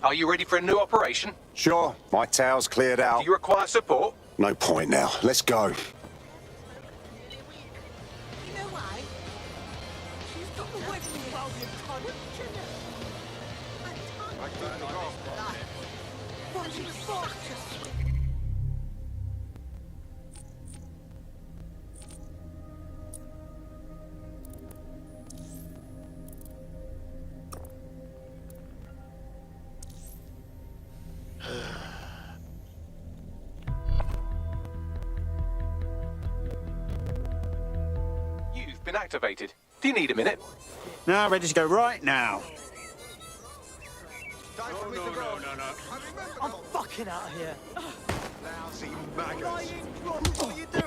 Are you ready for a new operation? Sure, my tower's cleared out. Do you require support? No point now. Let's go. You've been activated. Do you need a minute? Now, ready to go right now. No. I'm fucking out of here. Lousy maggots. What are you doing?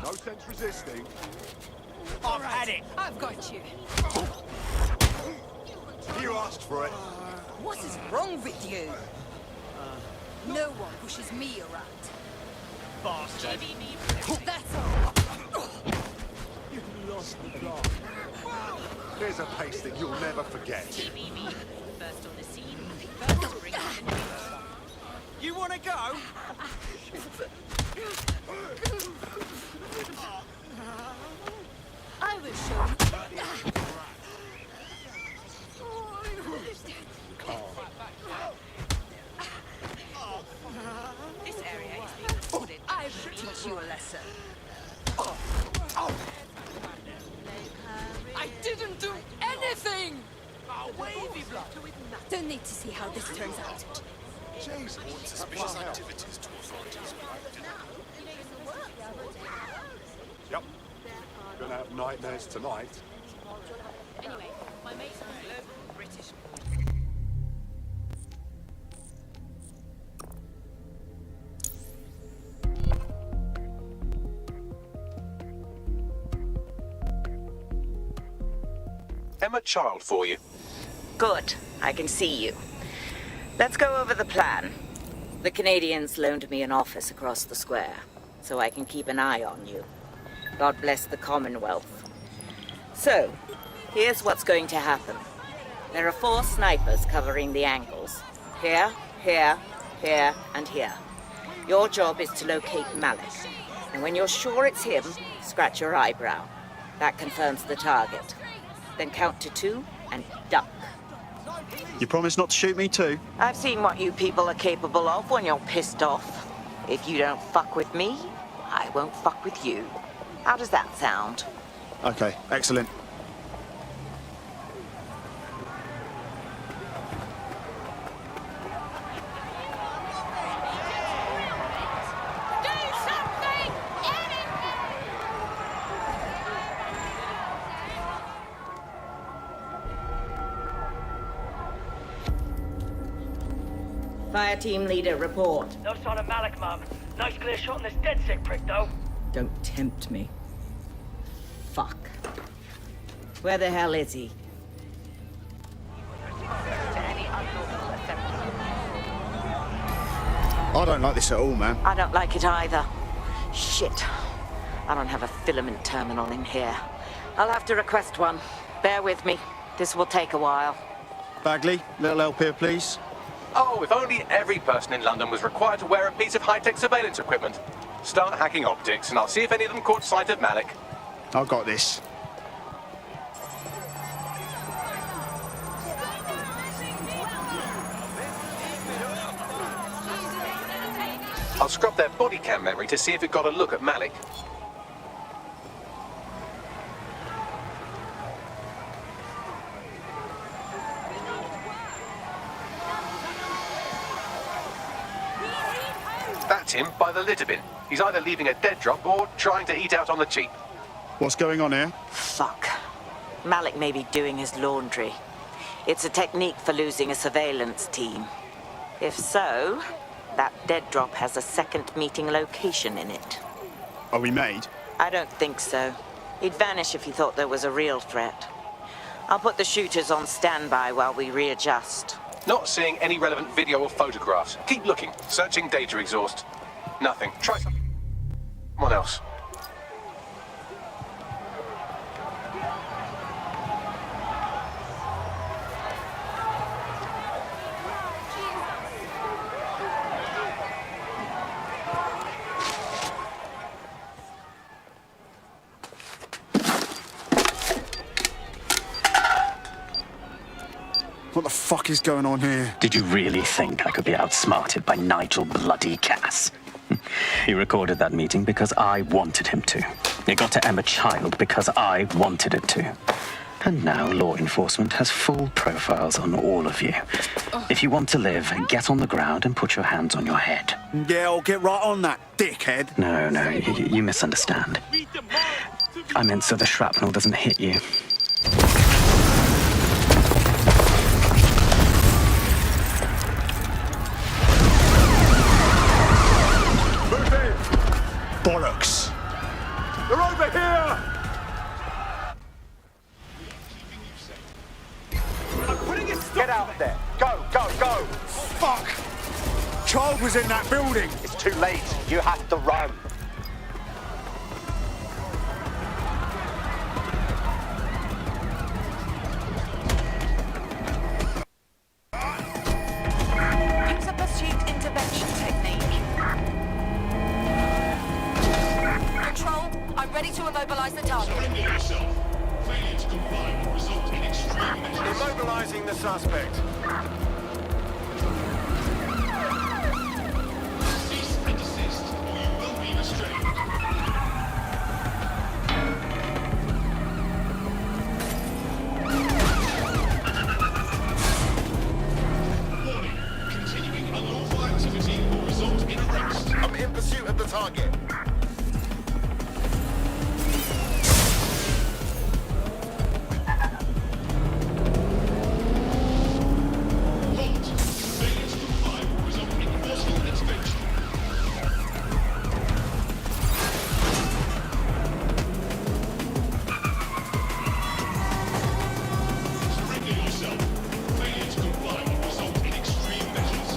No sense resisting. I've had it. I've got you. You asked for it. What is wrong with you? No one pushes me around. Bastard. That's all. You lost the plot. Here's a pasting you'll never forget. First on the scene, first bring You want to go? I will show you. this area is being recorded. I will teach you a lesson. I didn't do anything! Don't need to see how this turns out. Jeez, suspicious activities to authorities. Yep. Gonna have nightmares tonight. Anyway, my mate's a local British. Emma Child for you. Good. I can see you. Let's go over the plan. The Canadians loaned me an office across the square, so I can keep an eye on you. God bless the Commonwealth. So, here's what's going to happen. There are 4 snipers covering the angles. Here, here, here, and here. Your job is to locate Malik. And when you're sure it's him, scratch your eyebrow. That confirms the target. Then count to 2 and duck. You promise not to shoot me too? I've seen what you people are capable of when you're pissed off. If you don't fuck with me, I won't fuck with you. How does that sound? Okay, excellent. Fire team leader, report. No sign of Malik, Mum. Nice clear shot on this dead sick prick, though. Don't tempt me. Fuck. Where the hell is he? I don't like this at all, man. I don't like it either. Shit. I don't have a filament terminal in here. I'll have to request one. Bear with me. This will take a while. Bagley, little help here, please. Oh, if only every person in London was required to wear a piece of high-tech surveillance equipment. Start hacking optics, and I'll see if any of them caught sight of Malik. I've got this. I'll scrub their body cam memory to see if it got a look at Malik. That's him by the litter bin. He's either leaving a dead drop or trying to eat out on the cheap. What's going on here? Fuck. Malik may be doing his laundry. It's a technique for losing a surveillance team. If so, that dead drop has a second meeting location in it. Are we made? I don't think so. He'd vanish if he thought there was a real threat. I'll put the shooters on standby while we readjust. Not seeing any relevant video or photographs. Keep looking. Searching data exhaust. Nothing. Try someone else. What the fuck is going on here? Did you really think I could be outsmarted by Nigel bloody Cass? He recorded that meeting because I wanted him to. It got to Emma Child because I wanted it to. And now law enforcement has full profiles on all of you. If you want to live, get on the ground and put your hands on your head. Yeah, I'll get right on that, dickhead. No, you misunderstand. I meant so the shrapnel doesn't hit you. Bollocks. They're over here! Get out there. Go, go, go. Fuck! Child was in that building. It's too late. You have to run. Use a pursuit intervention technique. Control, I'm ready to immobilize the target. Surrender yourself. Failure to comply will result in extreme measures. Immobilizing the suspect. Cease and desist, or you will be restrained. Warning. Continuing unlawful activity will result in arrest. I'm in pursuit of the target. Halt. Failure to comply will result in forceful intervention. Surrender yourself. Failure to comply will result in extreme measures.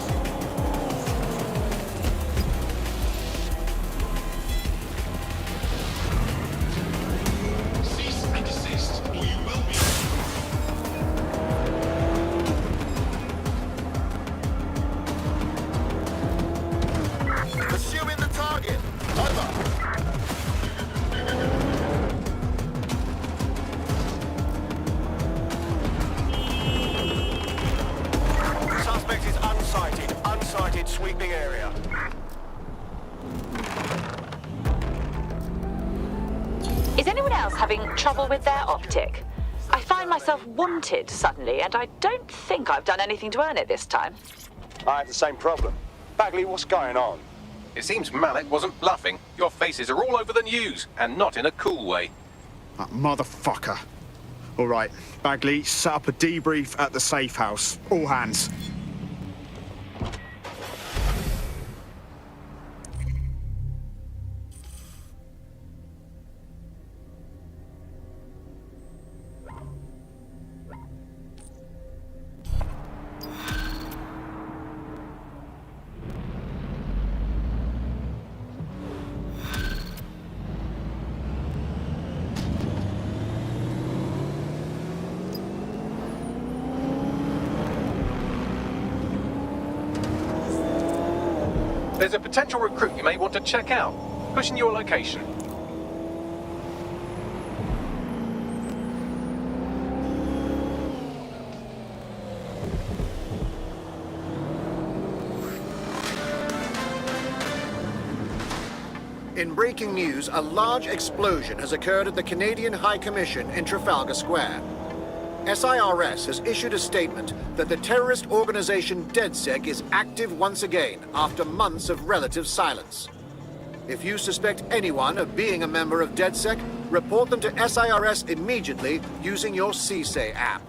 Cease and desist, or you will be. Pursuing the target. Over. Suspect is unsighted. Unsighted sweeping area. Is anyone else having trouble with their optic? I find myself wanted suddenly, and I don't think I've done anything to earn it this time. I have the same problem. Bagley, what's going on? It seems Malik wasn't bluffing. Your faces are all over the news, and not in a cool way. That motherfucker. All right, Bagley, set up a debrief at the safe house. All hands. There's a potential recruit you may want to check out. Pushing your location. In breaking news, a large explosion has occurred at the Canadian High Commission in Trafalgar Square. SIRS has issued a statement that the terrorist organization DedSec is active once again after months of relative silence. If you suspect anyone of being a member of DedSec, report them to SIRS immediately using your CSAY app.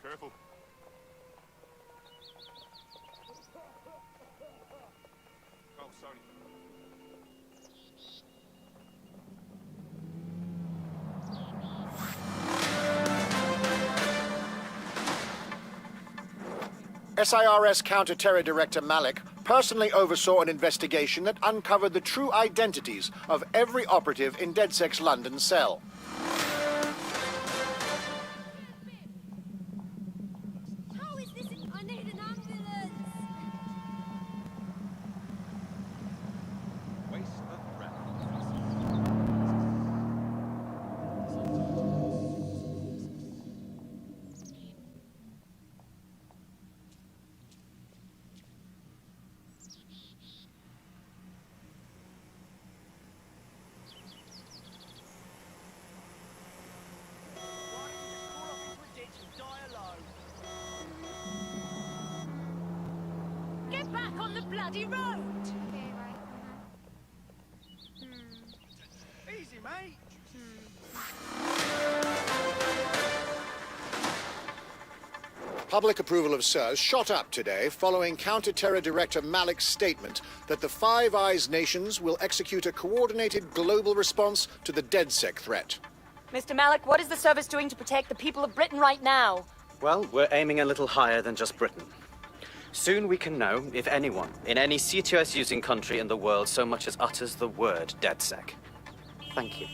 Careful. Oh, sorry. SIRS Counter-Terror Director Malik personally oversaw an investigation that uncovered the true identities of every operative in DedSec's London cell. How is this? I need an ambulance. Get back on the bloody road! Easy, mate. Public approval of SIRS shot up today following Counter-Terror Director Malik's statement that the Five Eyes nations will execute a coordinated global response to the DedSec threat. Mr. Malik, what is the service doing to protect the people of Britain right now? Well, we're aiming a little higher than just Britain. Soon we can know if anyone in any CTOS-using country in the world so much as utters the word DedSec. Thank you.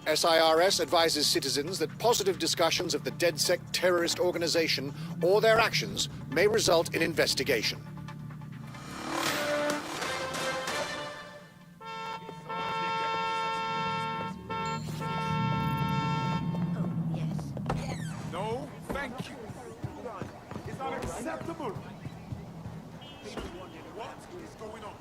SIRS advises citizens that positive discussions of the DedSec terrorist organization or their actions may result in investigation. No, thank you. It's unacceptable. People wondering what is going on.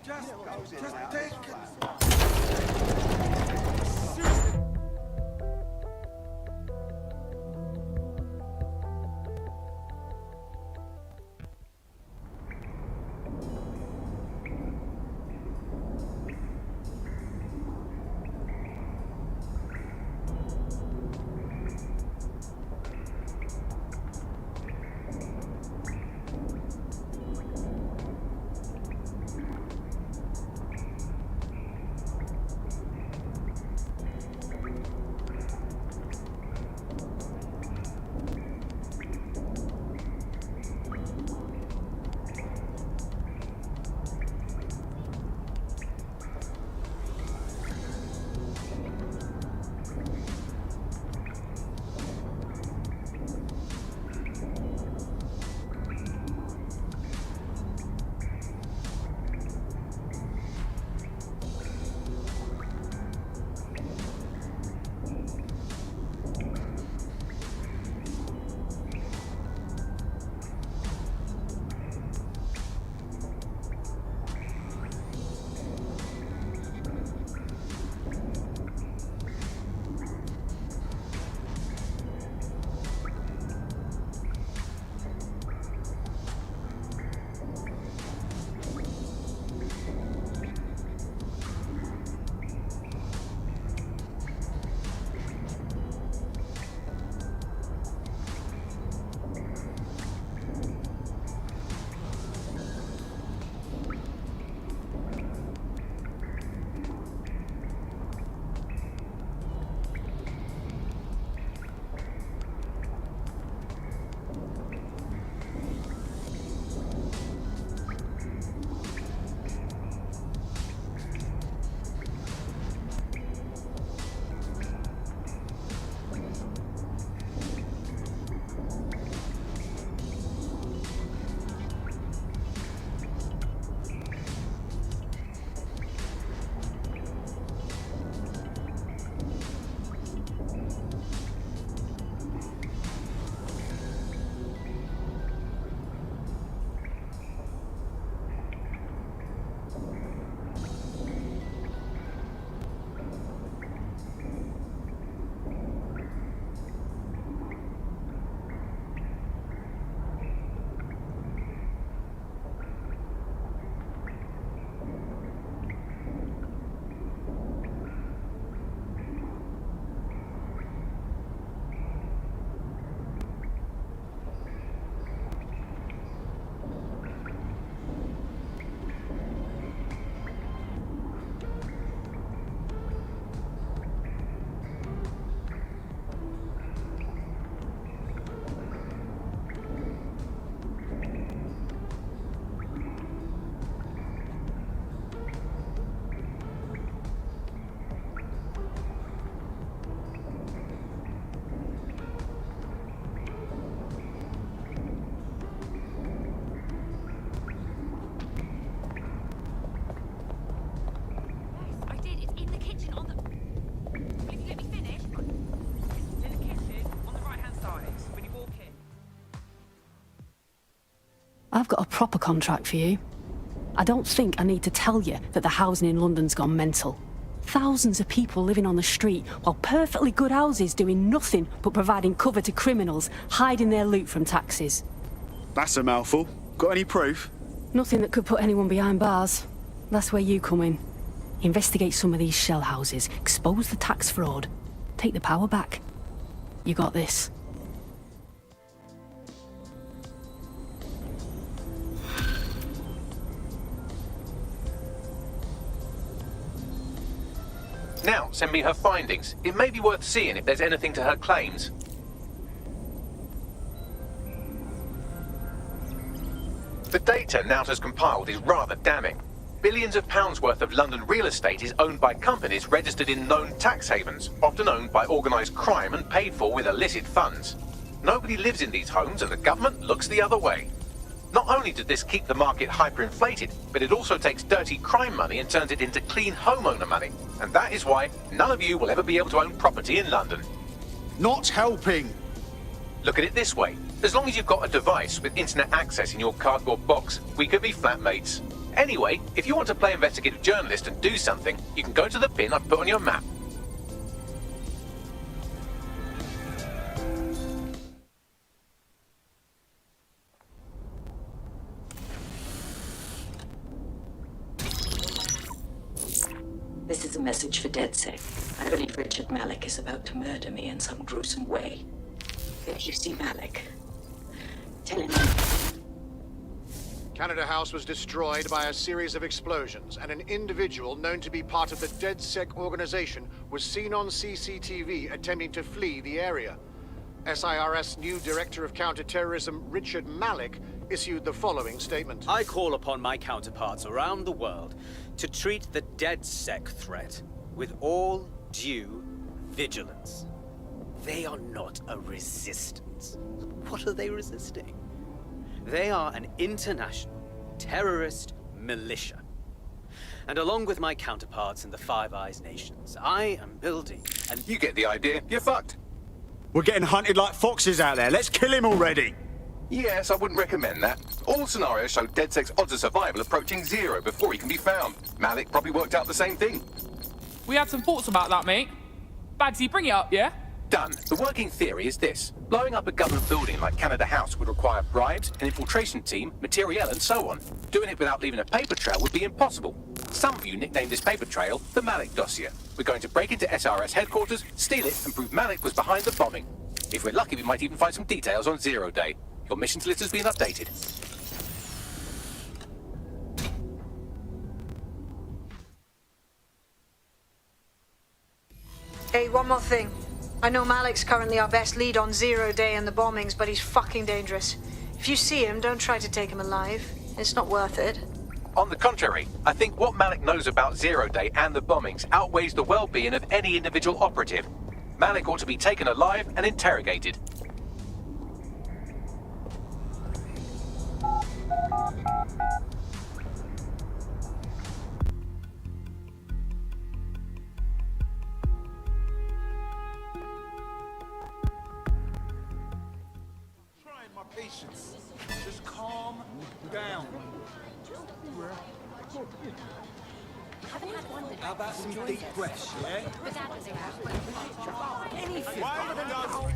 Just take it. Seriously. I've got a proper contract for you. I don't think I need to tell you that the housing in London's gone mental. Thousands of people living on the street, while perfectly good houses doing nothing but providing cover to criminals, hiding their loot from taxes. That's a mouthful. Got any proof? Nothing that could put anyone behind bars. That's where you come in. Investigate some of these shell houses, expose the tax fraud, take the power back. You got this. Now, send me her findings. It may be worth seeing if there's anything to her claims. The data Nout has compiled is rather damning. Billions of pounds worth of London real estate is owned by companies registered in known tax havens, often owned by organised crime and paid for with illicit funds. Nobody lives in these homes and the government looks the other way. Not only did this keep the market hyperinflated, but it also takes dirty crime money and turns it into clean homeowner money. And that is why none of you will ever be able to own property in London. Not helping. Look at it this way. As long as you've got a device with internet access in your cardboard box, we could be flatmates. Anyway, if you want to play investigative journalist and do something, you can go to the pin I've put on your map. This is a message for DedSec. I believe Richard Malik is about to murder me in some gruesome way. If you see Malik, tell him. Canada House was destroyed by a series of explosions, and an individual known to be part of the DedSec organization was seen on CCTV attempting to flee the area. SIRS new Director of Counterterrorism Richard Malik issued the following statement. I call upon my counterparts around the world to treat the DedSec threat with all due vigilance. They are not a resistance. What are they resisting? They are an international terrorist militia. And along with my counterparts in the Five Eyes nations, I am building and You get the idea. You're fucked. We're getting hunted like foxes out there. Let's kill him already. Yes, I wouldn't recommend that. All scenarios show DedSec's odds of survival approaching 0 before he can be found. Malik probably worked out the same thing. We had some thoughts about that, mate. Bagsy, bring it up, yeah? Done. The working theory is this. Blowing up a government building like Canada House would require bribes, an infiltration team, materiel, and so on. Doing it without leaving a paper trail would be impossible. Some of you nicknamed this paper trail the Malik dossier. We're going to break into SRS headquarters, steal it, and prove Malik was behind the bombing. If we're lucky, we might even find some details on 0 Day. Your missions list has been updated. Hey, one more thing. I know Malik's currently our best lead on 0 Day and the bombings, but he's fucking dangerous. If you see him, don't try to take him alive. It's not worth it. On the contrary, I think what Malik knows about 0 Day and the bombings outweighs the well-being of any individual operative. Malik ought to be taken alive and interrogated. Trying my patience. Just calm down. How about some deep breaths, yeah? Anything Why other than does...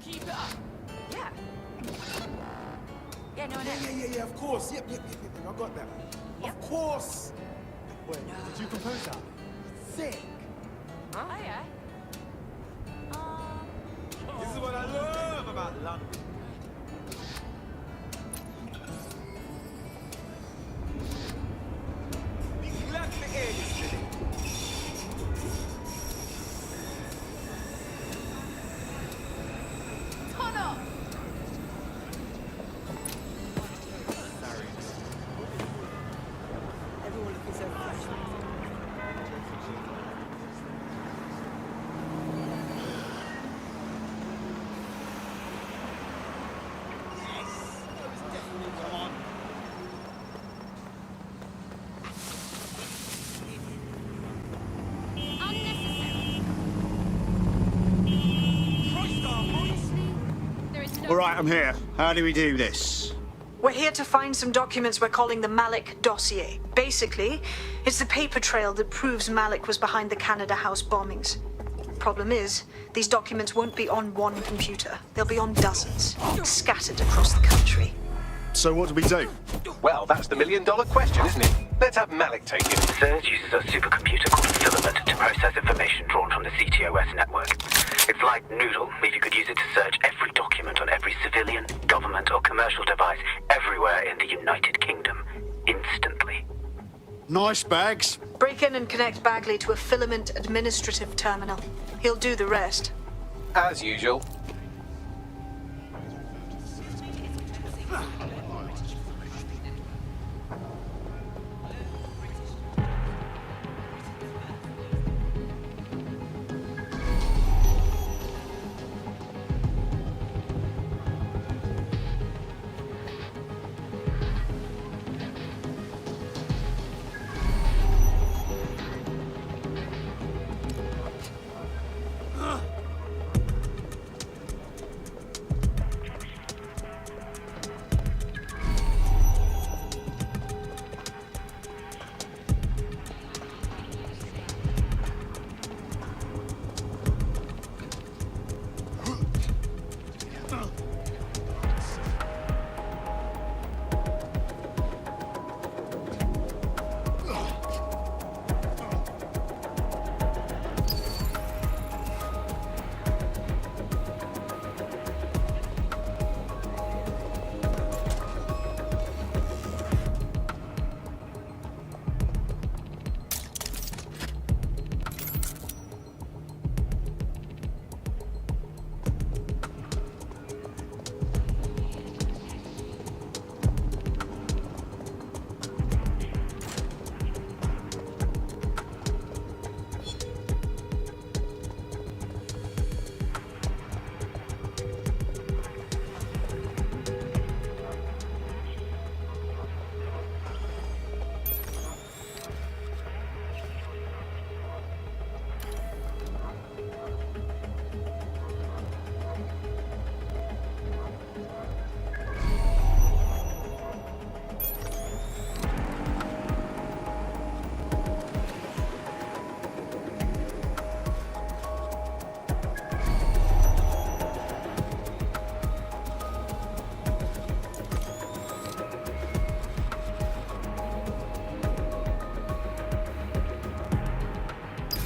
Keep it up. Yeah. Yeah, no, Yeah, of course. Yep, I got that. Of course. Wait, did you compose that? Sick. Oh, yeah. This is what I love about London. Be glad to hear this today. Turn up. Everyone looking so fresh. All right, I'm here. How do we do this? We're here to find some documents we're calling the Malik dossier. Basically, it's the paper trail that proves Malik was behind the Canada House bombings. Problem is, these documents won't be on one computer. They'll be on dozens, scattered across the country. So what do we do? Well, that's the million-dollar question, isn't it? Let's have Malik take it. Surge uses a supercomputer called Filament to process information drawn from the CTOS network. It's like Noodle, if you could use it to search every document on every civilian, government, or commercial device everywhere in the United Kingdom, instantly. Nice bags. Break in and connect Bagley to a Filament administrative terminal. He'll do the rest. As usual.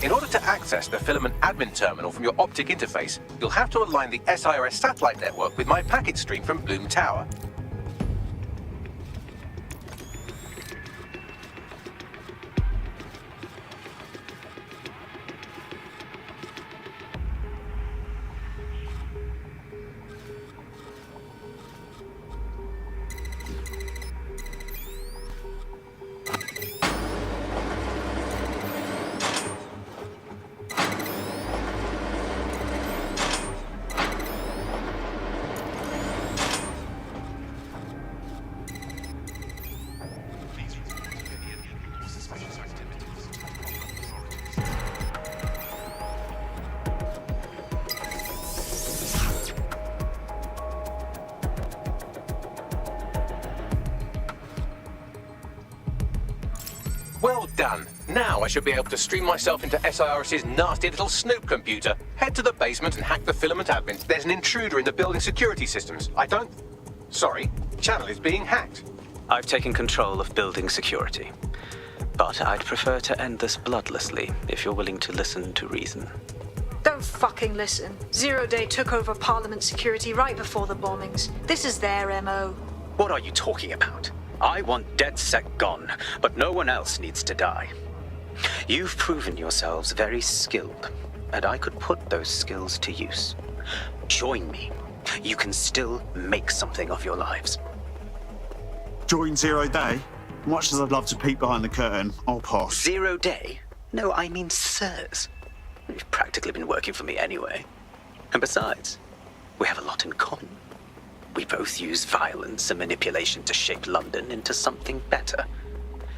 In order to access the Filament admin terminal from your optic interface, you'll have to align the SIRS satellite network with my packet stream from Bloom Tower. Well done. Now I should be able to stream myself into SIRS's nasty little snoop computer. Head to the basement and hack the Filament admin. There's an intruder in the building security systems. Sorry, channel is being hacked. I've taken control of building security. But I'd prefer to end this bloodlessly, if you're willing to listen to reason. Don't fucking listen. Zero Day took over Parliament security right before the bombings. This is their MO. What are you talking about? I want DedSec gone, but no one else needs to die. You've proven yourselves very skilled, and I could put those skills to use. Join me. You can still make something of your lives. Join Zero Day? Much as I'd love to peek behind the curtain, I'll pass. 0 Day? No, I mean sirs. You've practically been working for me anyway. And besides, we have a lot in common. We both use violence and manipulation to shape London into something better.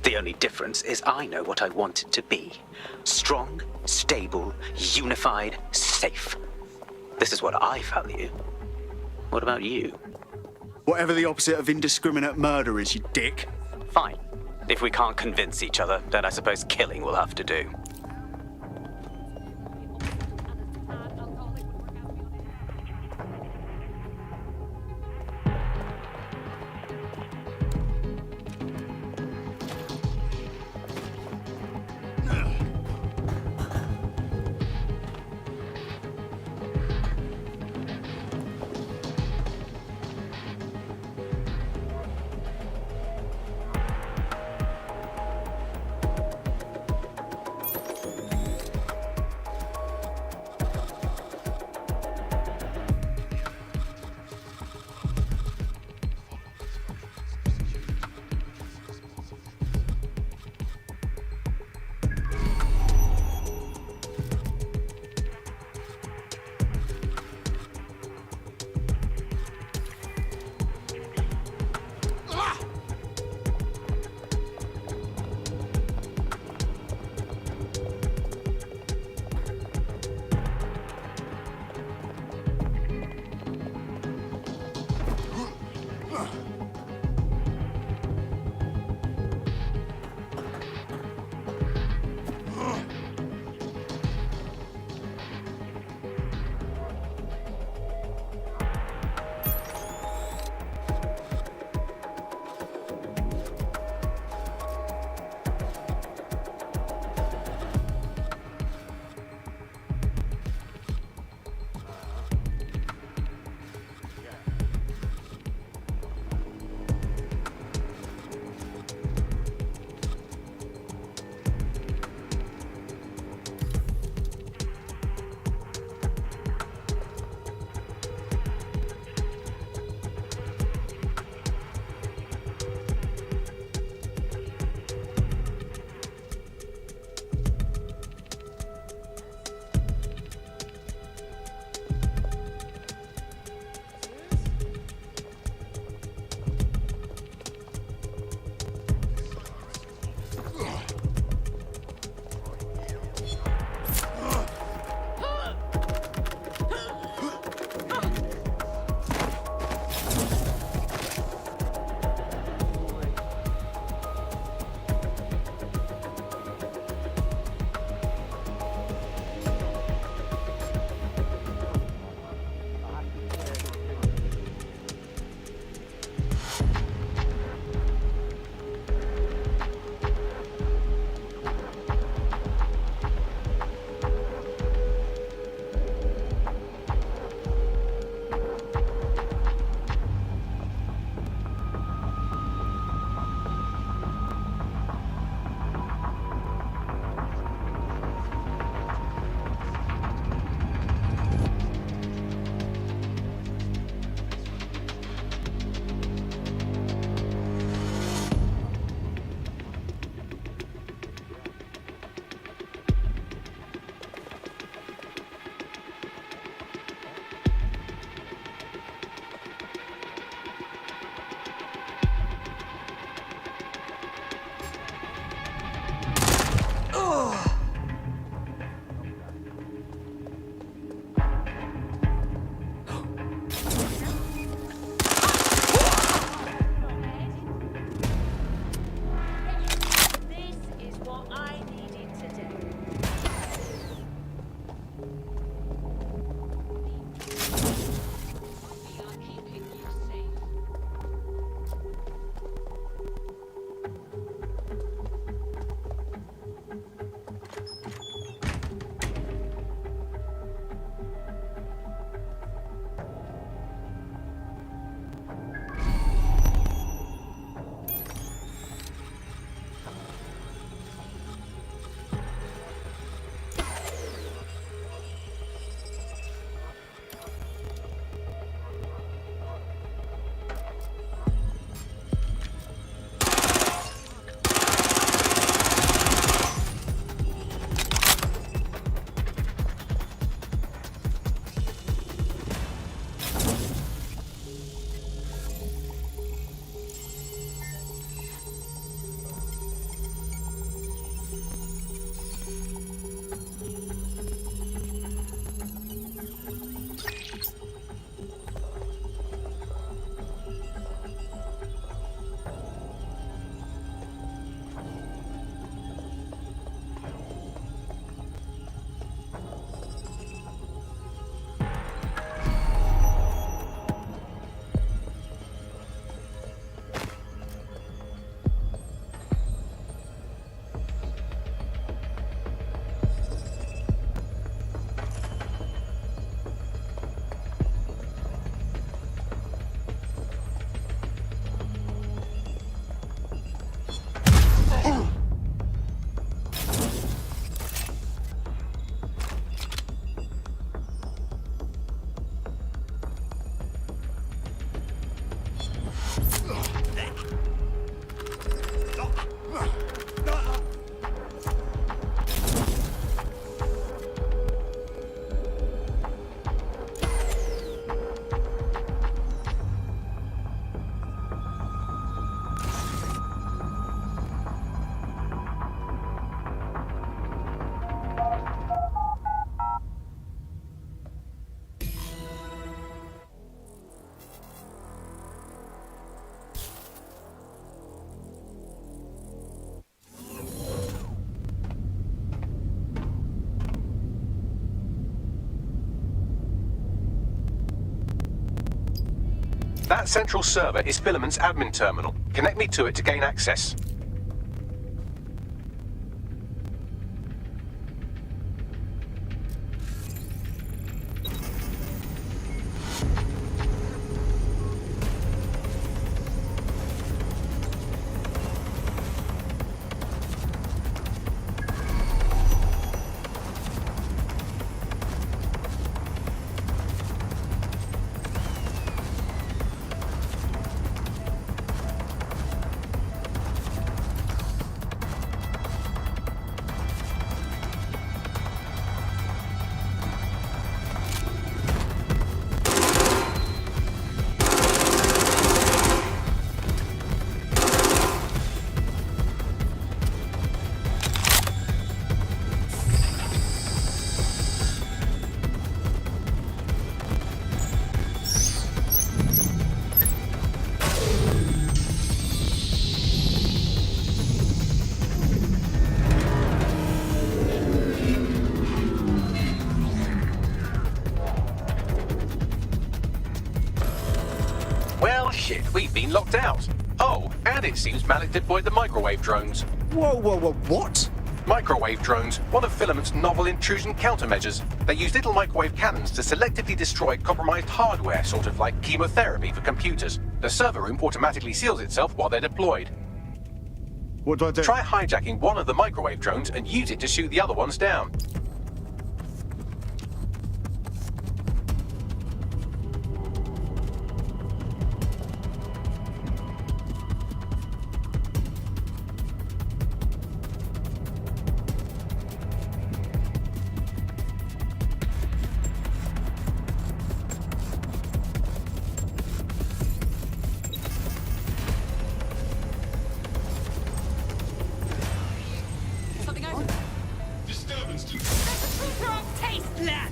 The only difference is I know what I want it to be. Strong, stable, unified, safe. This is what I value. What about you? Whatever the opposite of indiscriminate murder is, you dick. Fine. If we can't convince each other, then I suppose killing will have to do. That central server is Filament's admin terminal. Connect me to it to gain access. Well, shit, we've been locked out. Oh, and it seems Malik deployed the microwave drones. Whoa, what? Microwave drones, one of Filament's novel intrusion countermeasures. They use little microwave cannons to selectively destroy compromised hardware, sort of like chemotherapy for computers. The server room automatically seals itself while they're deployed. What do I do? Try hijacking one of the microwave drones and use it to shoot the other ones down. Disturbance to... Taste that!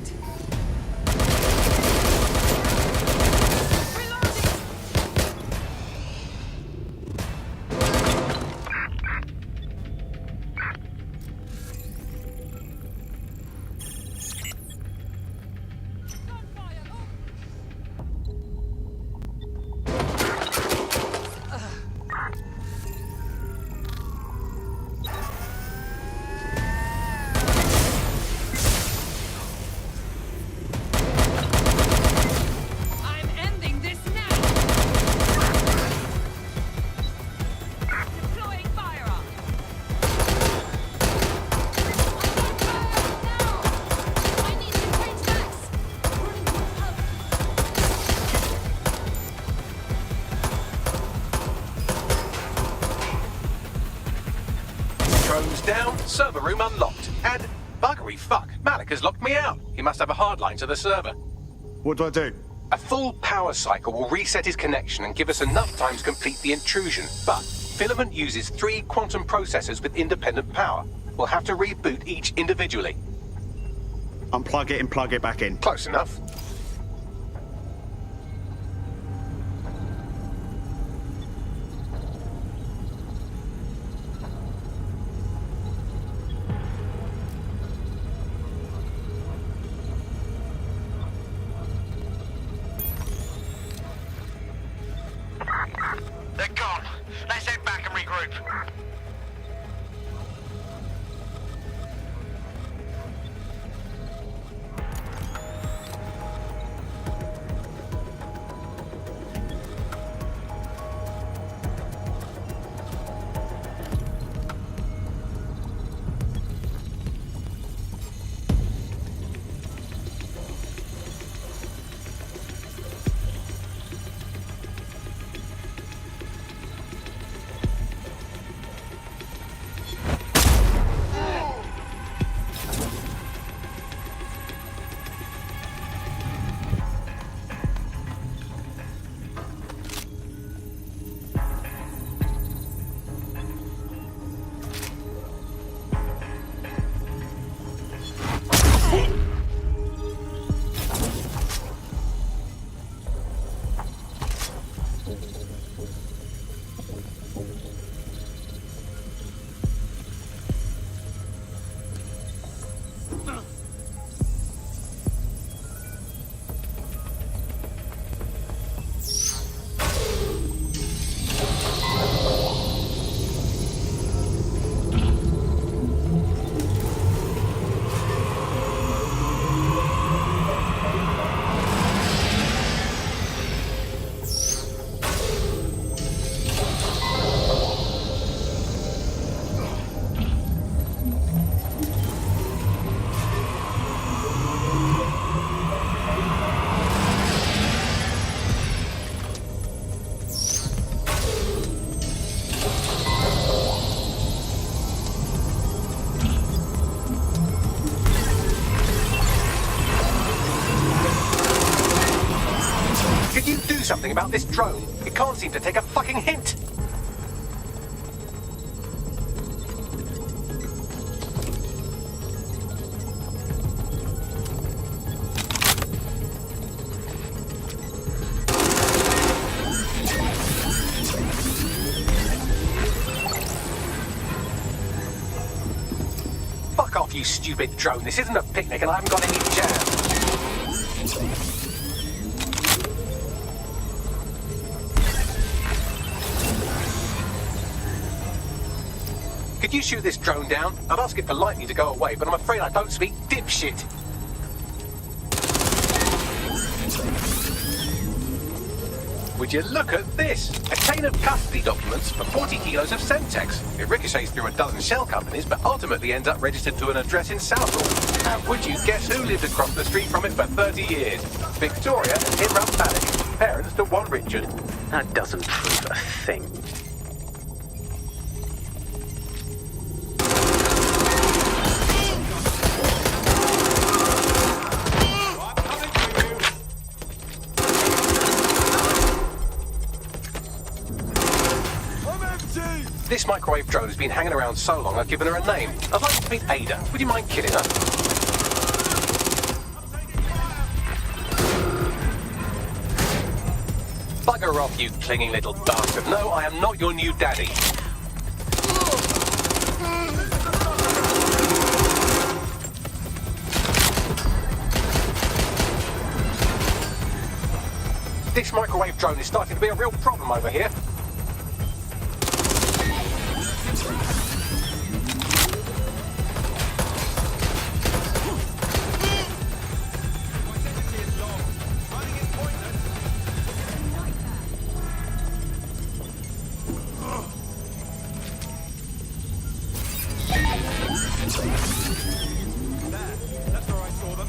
Drones down, server room unlocked, and buggery fuck, Malik has locked me out. He must have a hardline to the server. What do I do? A full power cycle will reset his connection and give us enough time to complete the intrusion, but Filament uses 3 quantum processors with independent power. We'll have to reboot each individually. Unplug it and plug it back in. Close enough. They're gone. Let's head back and regroup. Could you do something about this drone? It can't seem to take a fucking hint. Fuck off, you stupid drone. This isn't a picnic and I haven't got any jam. Could you shoot this drone down? I'd ask it politely to go away, but I'm afraid I don't speak dipshit. Would you look at this? A chain of custody documents for 40 kilos of Semtex. It ricochets through a dozen shell companies, but ultimately ends up registered to an address in Southall. And would you guess who lived across the street from it for 30 years? Victoria and Imran Malik, parents to one Richard. That doesn't prove a thing. This microwave drone has been hanging around so long I've given her a name. I'd like to meet Ada. Would you mind killing her? Bugger off, you clinging little bastard. No, I am not your new daddy. This microwave drone is starting to be a real problem over here. That's where I saw them.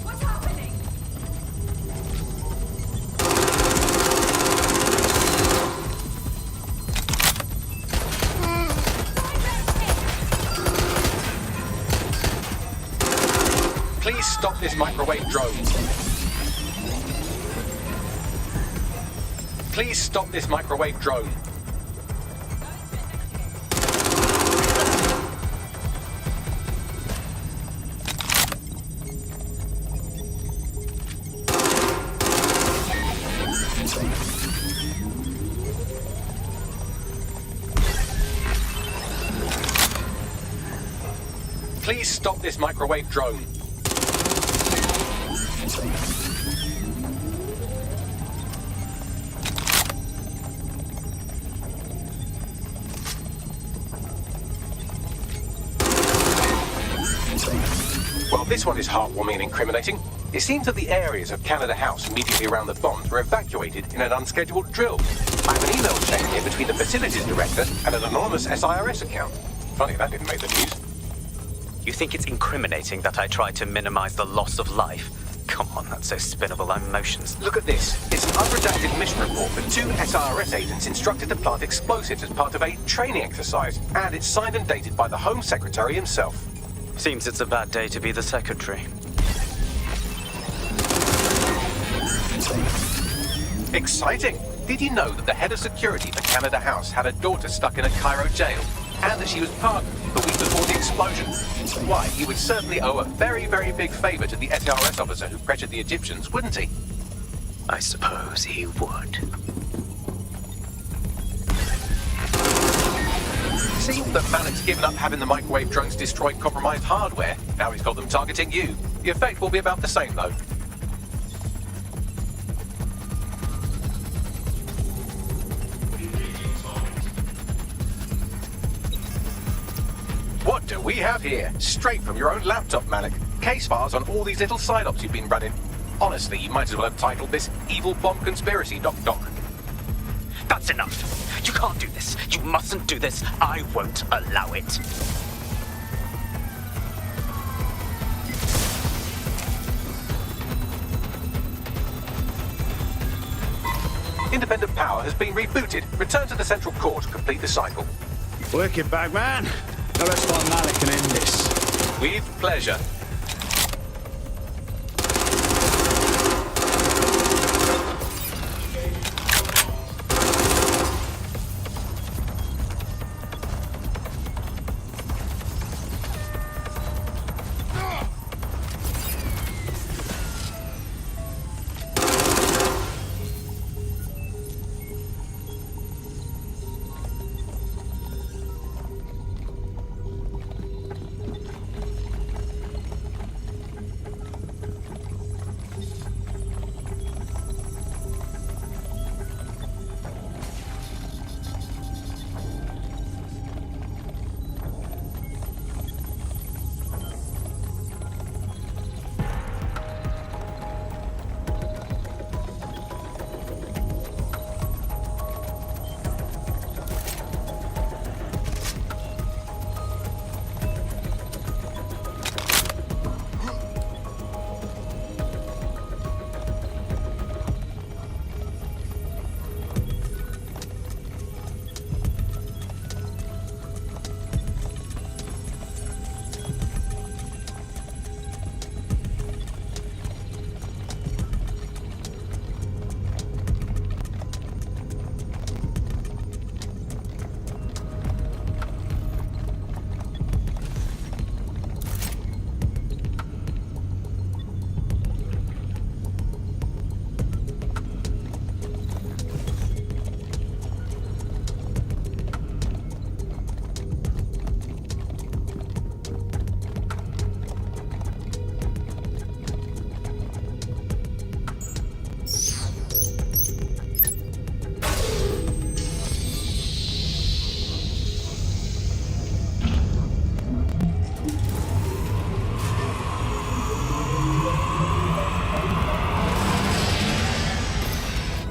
What's happening? Please stop this microwave drone. Please stop this microwave drone. Please stop this microwave drone. Well, this one is heartwarming and incriminating. It seems that the areas of Canada House immediately around the bombs were evacuated in an unscheduled drill. I have an email chain here between the facilities director and an anonymous SIRS account. Funny that didn't make the news. You think it's incriminating that I tried to minimize the loss of life? Come on, that's so spinnable, I'm motions. Look at this. It's an unredacted mission report for 2 SIRS agents instructed to plant explosives as part of a training exercise. And it's signed and dated by the Home Secretary himself. Seems it's a bad day to be the secretary. Exciting! Did you know that the head of security for Canada House had a daughter stuck in a Cairo jail? And that she was pardoned the week before the explosion? Why, he would certainly owe a very, very big favor to the SIRS officer who pressured the Egyptians, wouldn't he? I suppose he would. Seems that Malik's given up having the microwave drones destroy compromised hardware. Now he's got them targeting you. The effect will be about the same, though. What do we have here? Straight from your own laptop, Malik. Case files on all these little side ops you've been running. Honestly, you might as well have titled this Evil Bomb Conspiracy, Doc. That's enough. You can't do this. You mustn't do this. I won't allow it. Independent power has been rebooted. Return to the central core to complete the cycle. Wicked, Bagman. Now let's find Malik and end this. With pleasure.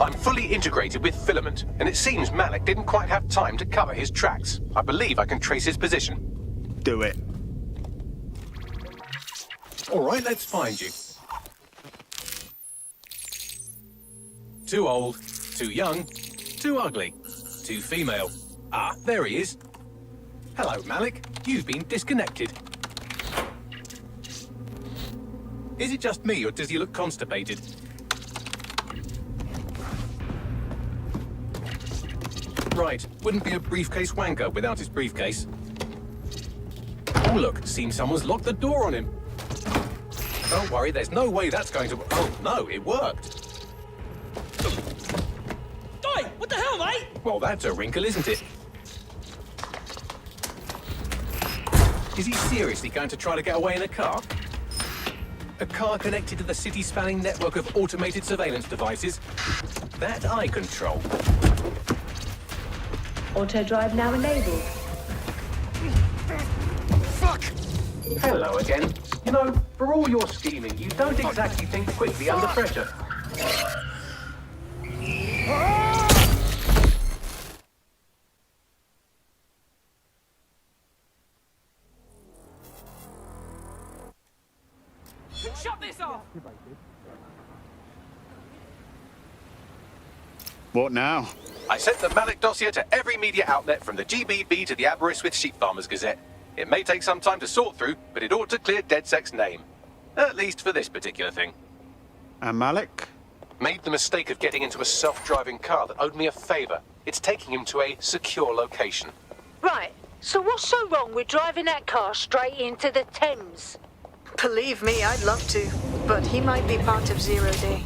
I'm fully integrated with Filament, and it seems Malik didn't quite have time to cover his tracks. I believe I can trace his position. Do it. All right, let's find you. Too old, too young, too ugly, too female. Ah, there he is. Hello, Malik. You've been disconnected. Is it just me, or does he look constipated? Right, wouldn't be a briefcase wanker without his briefcase. Oh look, seems someone's locked the door on him. Don't worry, there's no way that's going to... Oh no, it worked. Oi, what the hell, mate? Well, that's a wrinkle, isn't it? Is he seriously going to try to get away in a car? A car connected to the city-spanning network of automated surveillance devices? That I control. Auto drive now enabled. Fuck! Hello again. You know, for all your scheming, you don't exactly think quickly under pressure. Shut this off! What now? I sent the Malik dossier to every media outlet from the GBB to the Aberystwyth Sheep Farmers Gazette. It may take some time to sort through, but it ought to clear DedSec's name. At least for this particular thing. And Malik? Made the mistake of getting into a self-driving car that owed me a favor. It's taking him to a secure location. Right, so what's so wrong with driving that car straight into the Thames? Believe me, I'd love to, but he might be part of Zero Day.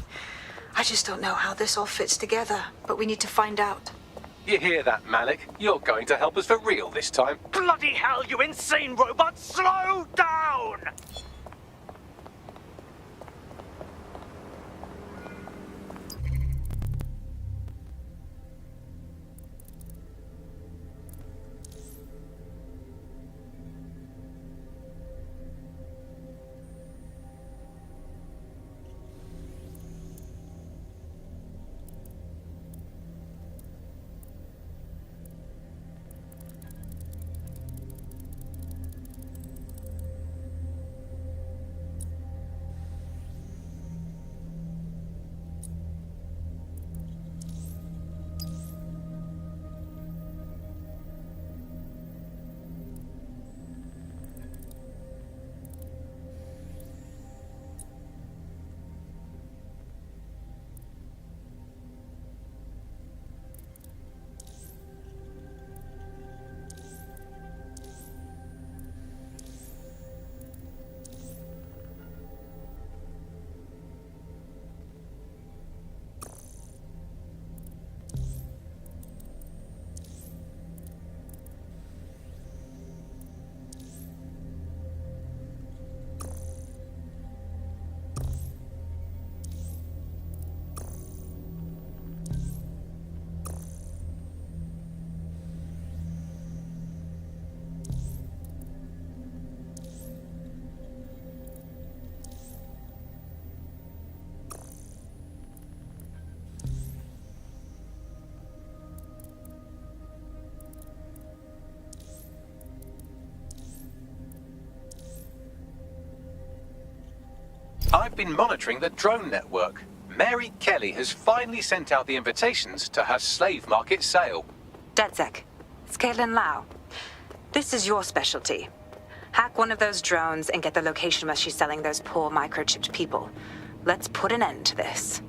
I just don't know how this all fits together, but we need to find out. You hear that, Malik? You're going to help us for real this time. Bloody hell, you insane robot! Slow down! I've been monitoring the drone network. Mary Kelly has finally sent out the invitations to her slave market sale. DedSec, it's Caitlin Lau. This is your specialty. Hack one of those drones and get the location where she's selling those poor microchipped people. Let's put an end to this.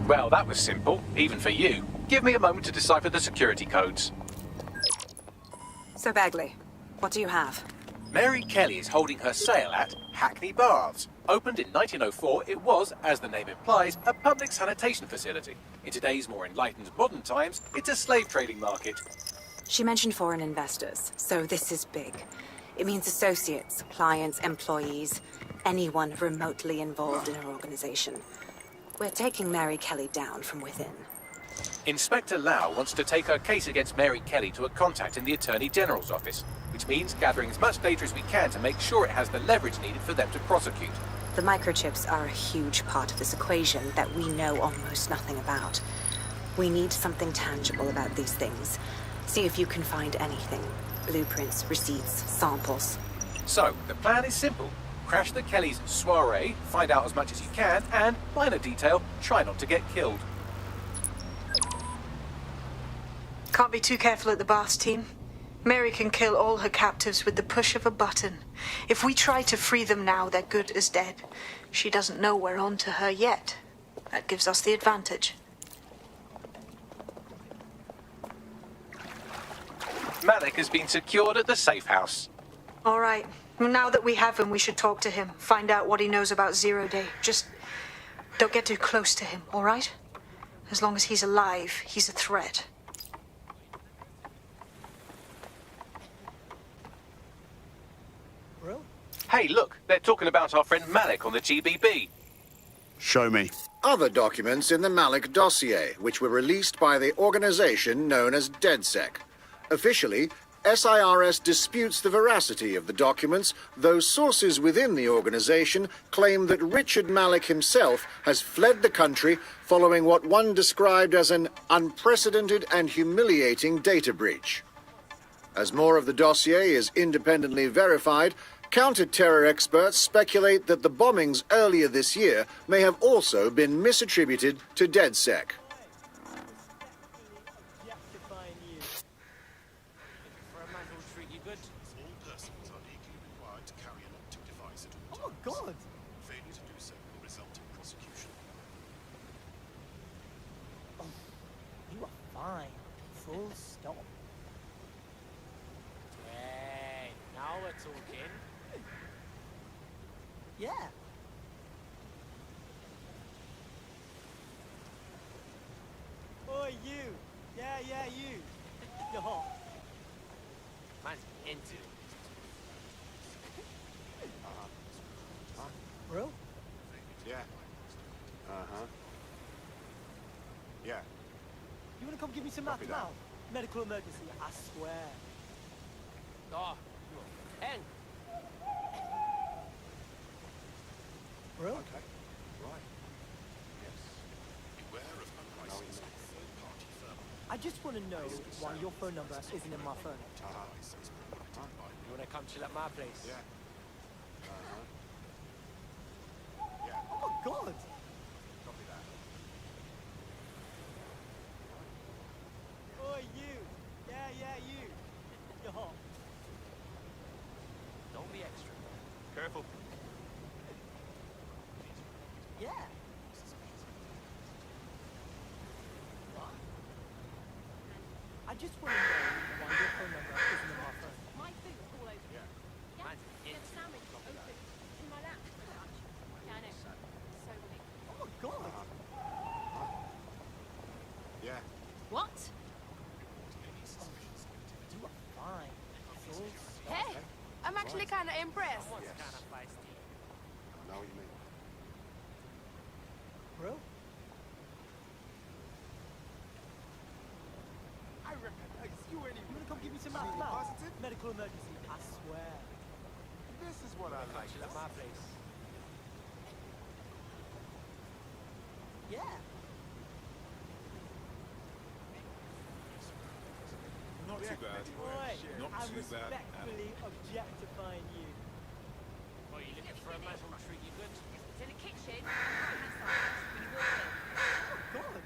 Well, that was simple, even for you. Give me a moment to decipher the security codes. So, Bagley, what do you have? Mary Kelly is holding her sale at Hackney Baths. Opened in 1904, it was, as the name implies, a public sanitation facility. In today's more enlightened modern times, it's a slave trading market. She mentioned foreign investors, so this is big. It means associates, clients, employees, anyone remotely involved in her organization. We're taking Mary Kelly down from within. Inspector Lau wants to take her case against Mary Kelly to a contact in the Attorney General's office, which means gathering as much data as we can to make sure it has the leverage needed for them to prosecute. The microchips are a huge part of this equation that we know almost nothing about. We need something tangible about these things. See if you can find anything. Blueprints, receipts, samples. So, the plan is simple. Crash the Kellys' soiree, find out as much as you can, and, minor detail, try not to get killed. Can't be too careful at the baths, team. Mary can kill all her captives with the push of a button. If we try to free them now, they're good as dead. She doesn't know we're on to her yet. That gives us the advantage. Malik has been secured at the safe house. All right. Well, now that we have him, we should talk to him. Find out what he knows about Zero Day. Just don't get too close to him, all right? As long as he's alive, he's a threat. Hey, look, they're talking about our friend Malik on the GBB. Show me. Other documents in the Malik dossier, which were released by the organization known as DedSec. Officially, SIRS disputes the veracity of the documents, though sources within the organization claim that Richard Malik himself has fled the country following what one described as an unprecedented and humiliating data breach. As more of the dossier is independently verified, counter-terror experts speculate that the bombings earlier this year may have also been misattributed to DedSec. God! Failure to do so will result in prosecution. Oh, you are fine. Full stop. Hey, now we're talking. Yeah. Oh, you. Yeah, you. You're hot. Man's into it. Bro? Yeah. Uh-huh. Yeah. You wanna come give me some mouth to mouth? Medical emergency, I swear. Oh, you're a pen. Bro? Okay. Right. Yes. Beware of unlicensed third-party firm. I just wanna know why your phone number isn't in my phone. You wanna come chill at my place? Yeah. Oh my God! Copy that. Oh, you. Yeah, you. You're hot. Don't be extra. Careful. Yeah. I just want to know why your phone number isn't in my phone. My food's all over. Yeah. Man's There's into sandwich open in my lap for lunch. Yeah, I know. So weird. Oh my God! Yeah. What? You are fine. Full stop. Hey, I'm actually kind of impressed. Someone's kind of feisty. I know what you mean. Bro? I recognize you anyway. You wanna come give me some mouth to mouth? Medical emergency, I swear. This is what I Come like. chill at my place. Yeah. Not too bad. Boy, Not I'm too bad. respectfully objectifying you. Oh, you looking for a man who'll treat you good? It's in the kitchen. Right-hand side. When you walk in. Oh God!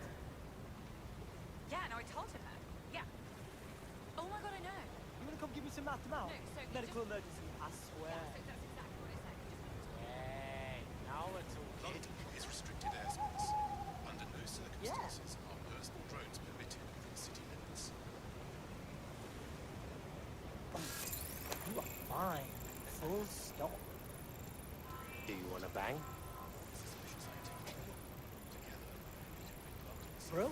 Yeah, no, I told him that. Yeah. Oh my God, I know. You wanna come give me some mouth to mouth? No, so Medical emergency, I swear. So that's exactly what I said. Hey, now we're talking. It is restricted airspace. Under no circumstances are personal drones permitted within city limits. You are fine. Full stop. Do you want to bang? Bro?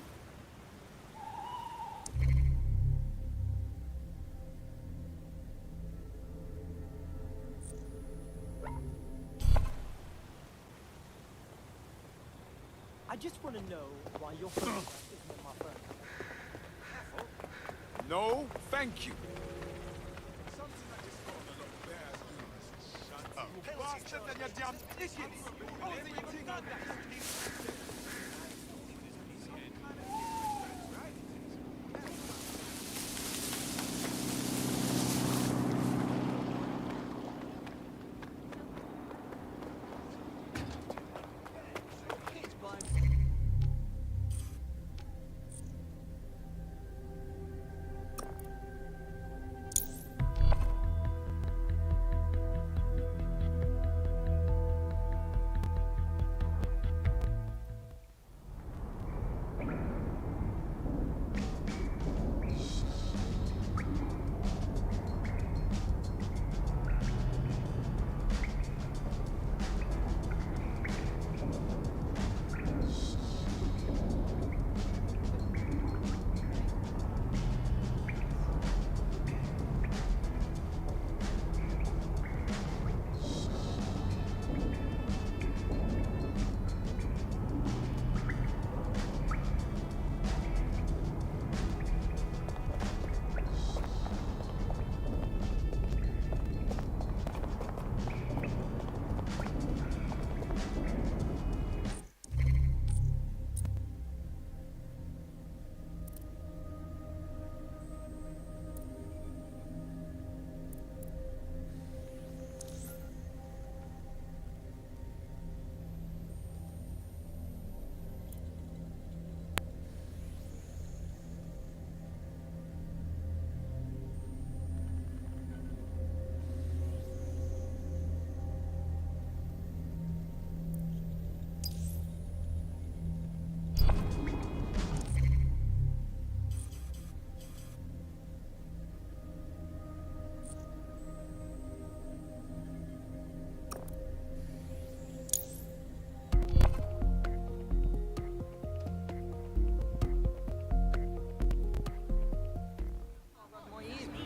I just want to know why your photograph isn't on my phone. No, thank you. Bastard, and your damn ticket. Everything on that.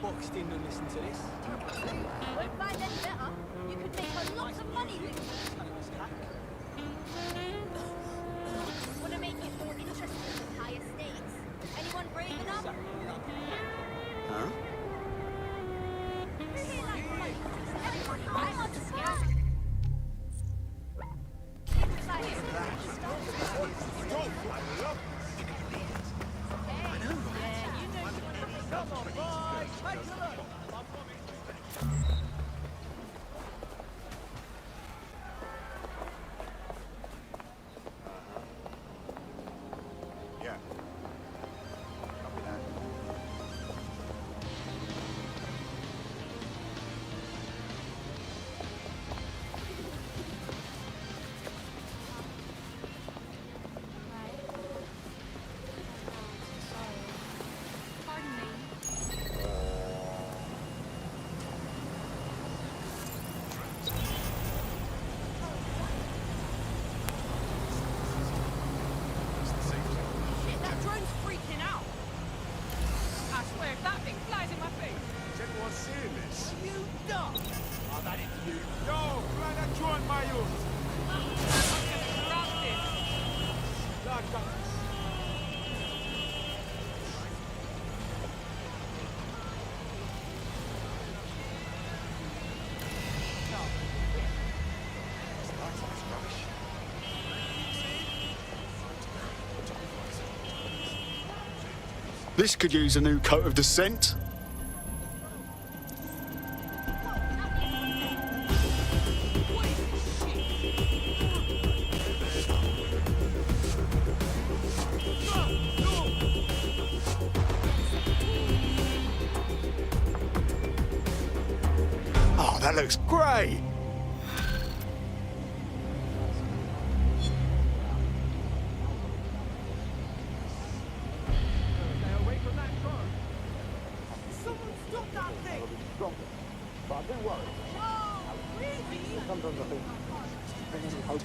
Boxed in and listen to this. Won't find any better. You could make a lot of money with it. Want to make it more interesting with higher stakes? Anyone brave enough? Huh? I'm on the scout. Come on, boys! Take a look! Yeah. Copy that. Shit, that drone's freaking out. I swear, if that thing flies in my face. Is anyone seeing this? You dumb! I've had it to you. Yo, fly that drone, my youth. Lord God. This could use a new coat of dissent. Oh, that looks great. Someone stop that thing! But don't worry. don't know. I don't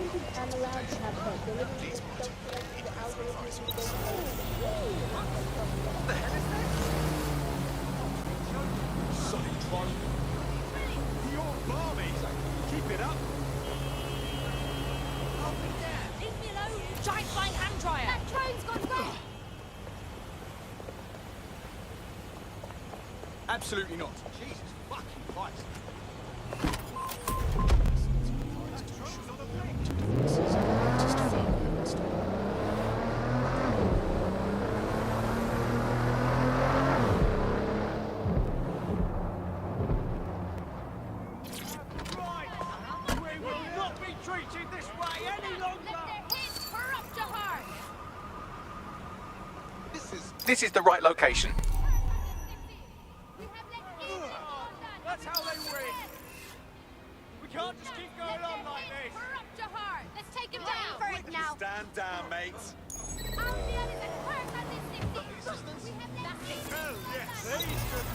think I'm allowed to have pets. They're literally just don't select the algorithm. What the hell is that? Sonic drone. You're balmy. Keep it up. Leave me alone, you giant flying hand dryer! That drone's gone wrong! Absolutely not. Jesus fucking Christ. This is the right location. That's how they win. We can't just keep going on like this. We're up to heart. Let's take him down. For it now. Stand down, mates. Hell, yes. Please, good.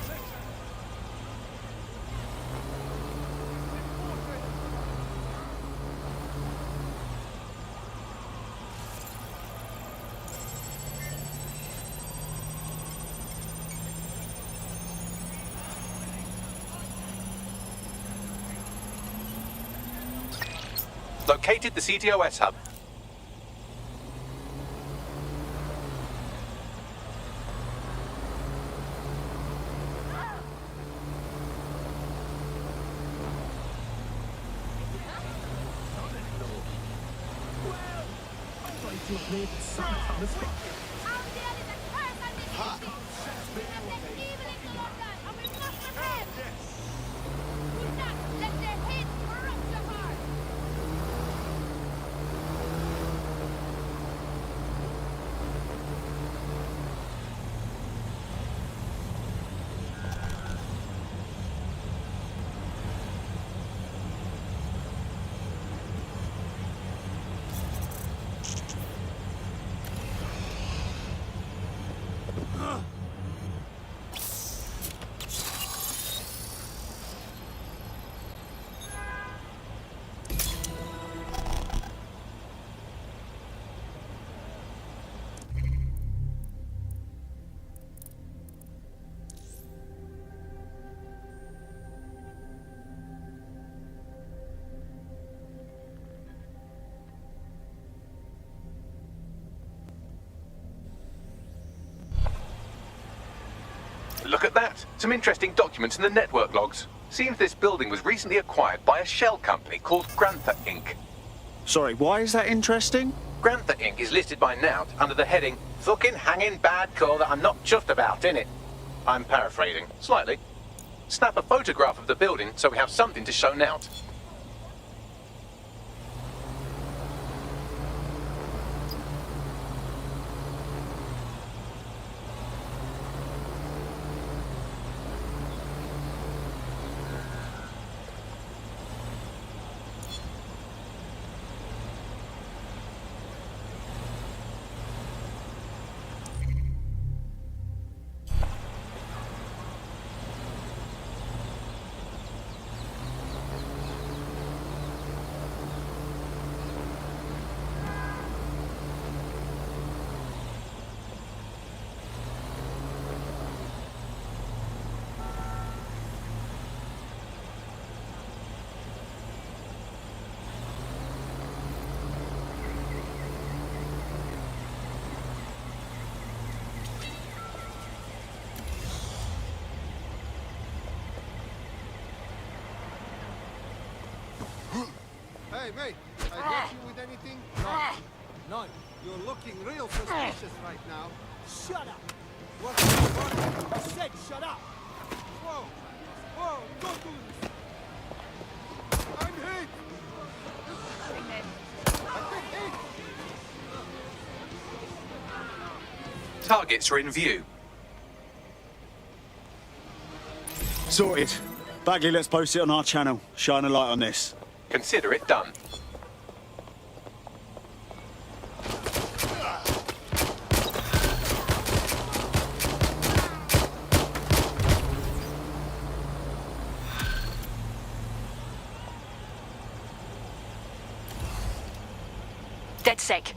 Located the CTOS hub. Look at that. Some interesting documents in the network logs. Seems this building was recently acquired by a shell company called Grantha Inc. Sorry, why is that interesting? Grantha Inc. is listed by Nout under the heading "Fucking hanging bad call that I'm not chuffed about, innit?" I'm paraphrasing, slightly. Snap a photograph of the building so we have something to show Nout. Hey, mate, I get you with anything? No. No, you're looking real suspicious right now. Shut up! What? I said shut up! Whoa! Whoa, don't do this! I'm hit! I've been hit! Targets are in view. Sorted. Bagley, let's post it on our channel. Shine a light on this. Consider it done. DedSec.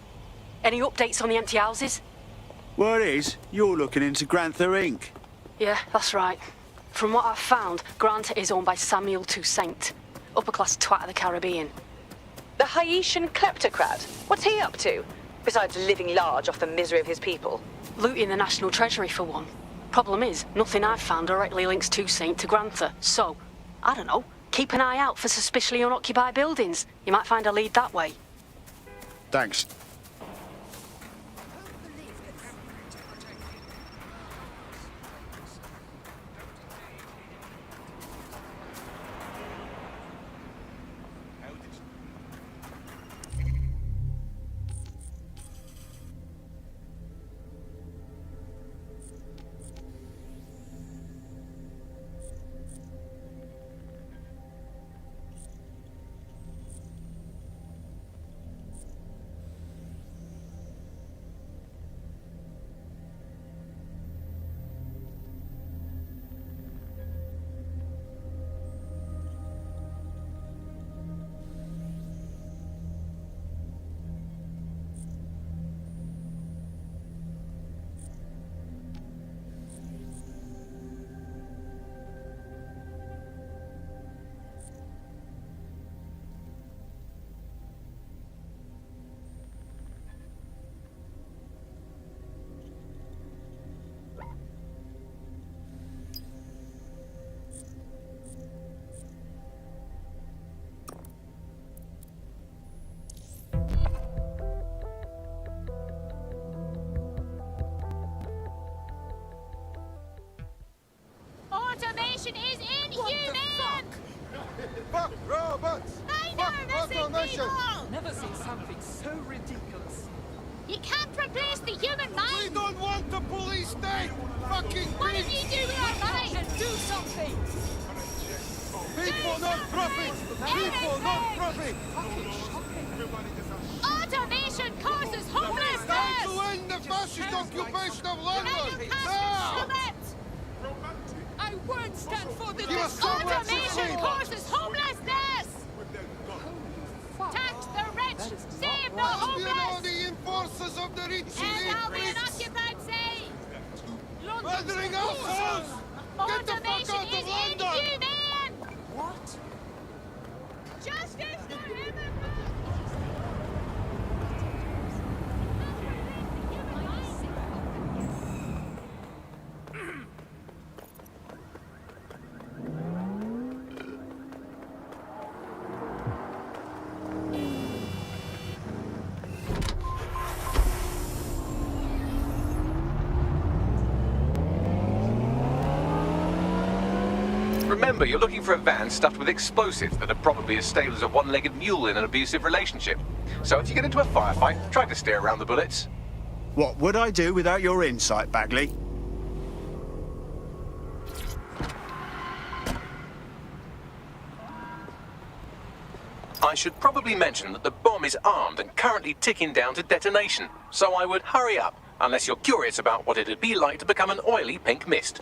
Any updates on the empty houses? What is? You're looking into Grantha Inc. Yeah, that's right. From what I've found, Granta is owned by Samuel Toussaint, upper-class twat of the Caribbean. The Haitian kleptocrat? What's he up to? Besides living large off the misery of his people. Looting the National Treasury, for one. Problem is, nothing I've found directly links Toussaint to Grantha, so, I don't know, keep an eye out for suspiciously unoccupied buildings. You might find a lead that way. Thanks. Automation is inhuman! Fuck robots! I know, automation! Never seen something so ridiculous. You can't replace the human We mind! don't want the police state! Fucking What did you do with our mind? Do something! People not profit! People not profit! Automation causes Time to homelessness! end the fascist occupation of Now London! you can't Now! stop it! I won't stand for the You are so Automation causes homelessness! Tax the rich! Save the You know homeless! the enforcers of the rich And I'll be an elite! occupied say! Murdering assholes! Get the fuck Automation out is of London! inhuman! What? Justice for immigrants! Remember, you're looking for a van stuffed with explosives that are probably as stable as a one-legged mule in an abusive relationship. So if you get into a firefight, try to steer around the bullets. What would I do without your insight, Bagley? I should probably mention that the bomb is armed and currently ticking down to detonation, so I would hurry up, unless you're curious about what it'd be like to become an oily pink mist.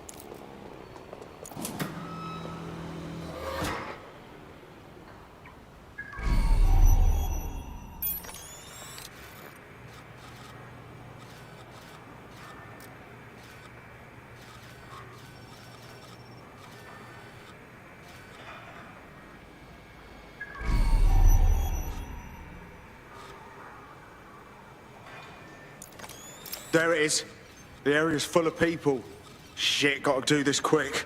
There it is. The area's full of people. Shit, gotta do this quick.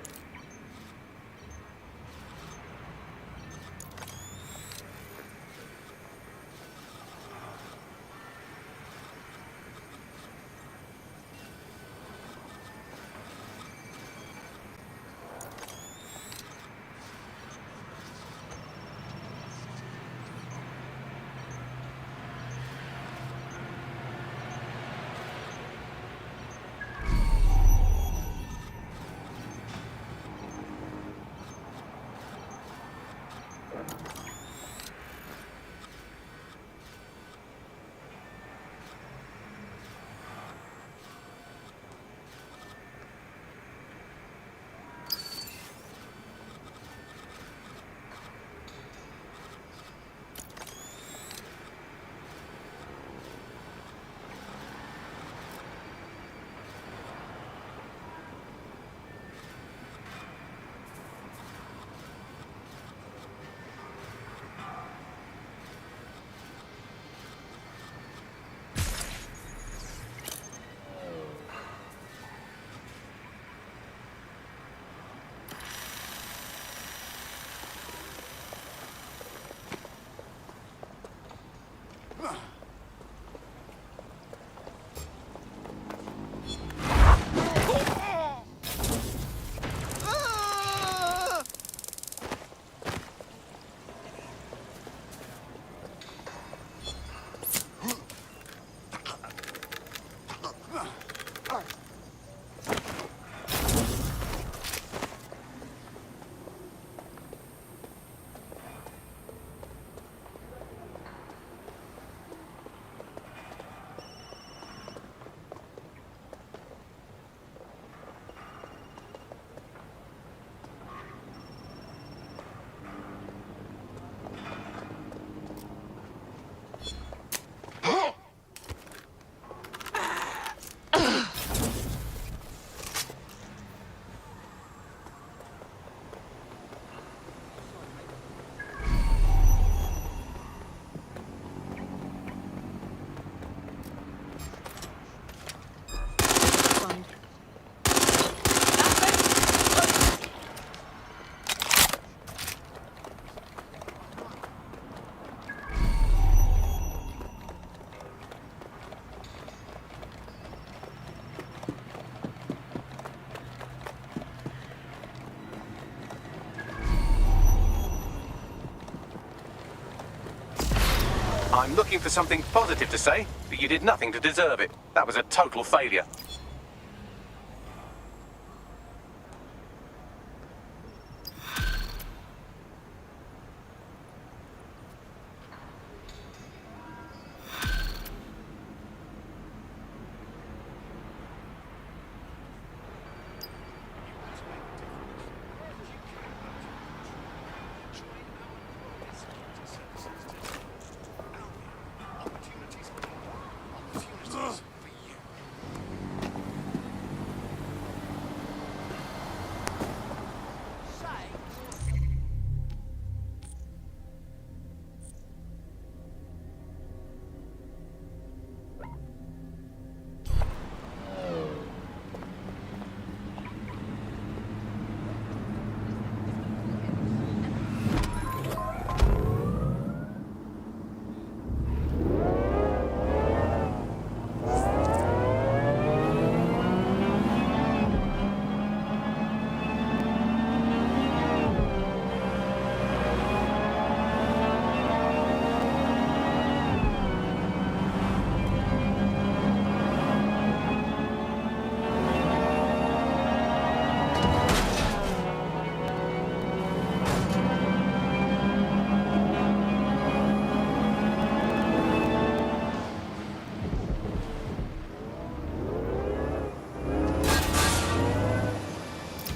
I'm looking for something positive to say, but you did nothing to deserve it. That was a total failure.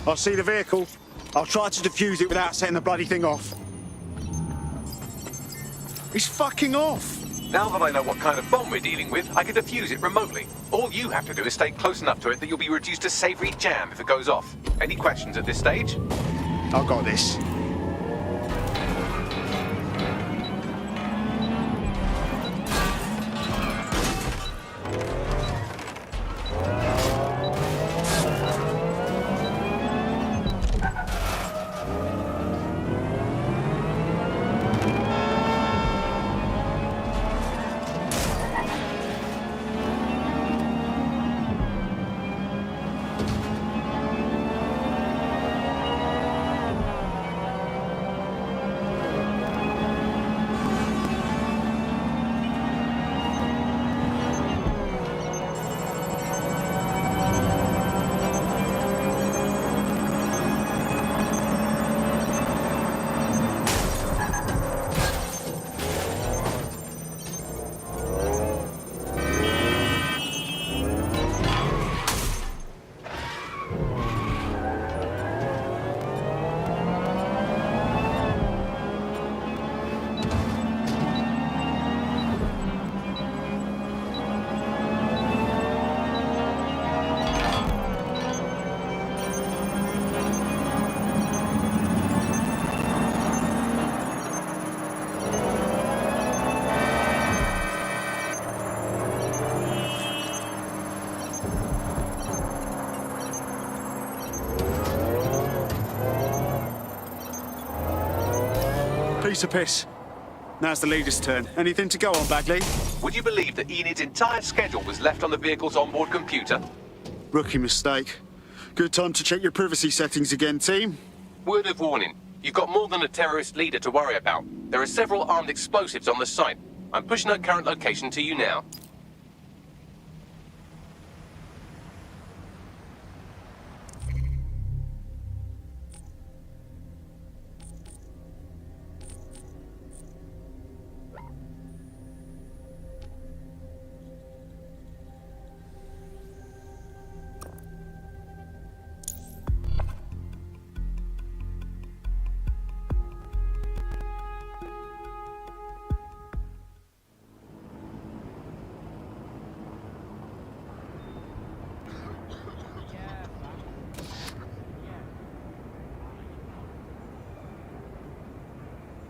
I see the vehicle. I'll try to defuse it without setting the bloody thing off. It's fucking off! Now that I know what kind of bomb we're dealing with, I can defuse it remotely. All you have to do is stay close enough to it that you'll be reduced to savoury jam if it goes off. Any questions at this stage? I've got this. Piece of piss. Now's the leader's turn. Anything to go on, Bagley? Would you believe that Enid's entire schedule was left on the vehicle's onboard computer? Rookie mistake. Good time to check your privacy settings again, team. Word of warning. You've got more than a terrorist leader to worry about. There are several armed explosives on the site. I'm pushing her current location to you now.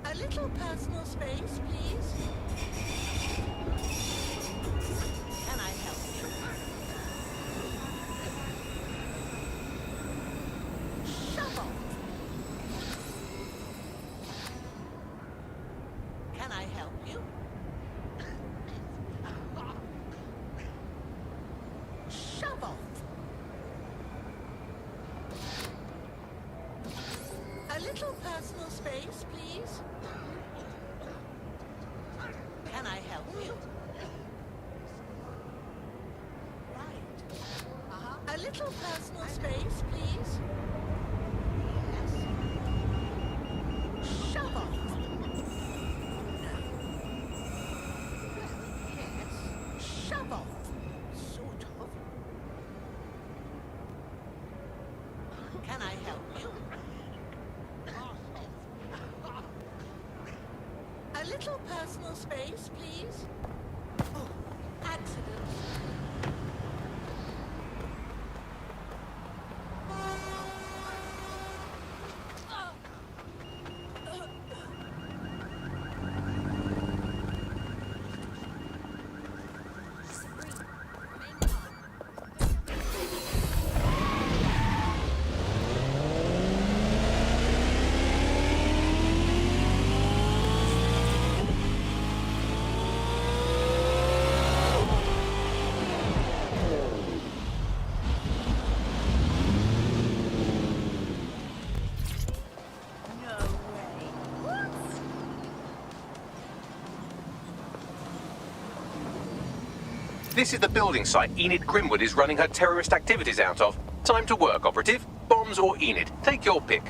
A little personal space, please. Can I help you? Shovel. Can I help you? Shovel. A little personal space, please. Can I help help you? Right. A little personal space, please. Yes. Shove off. No. Well, yes. Shove off. Sort of. Can I help you? A little personal space, please. Oh, accident. This is the building site Enid Grimwood is running her terrorist activities out of. Time to work, operative. Bombs or Enid. Take your pick.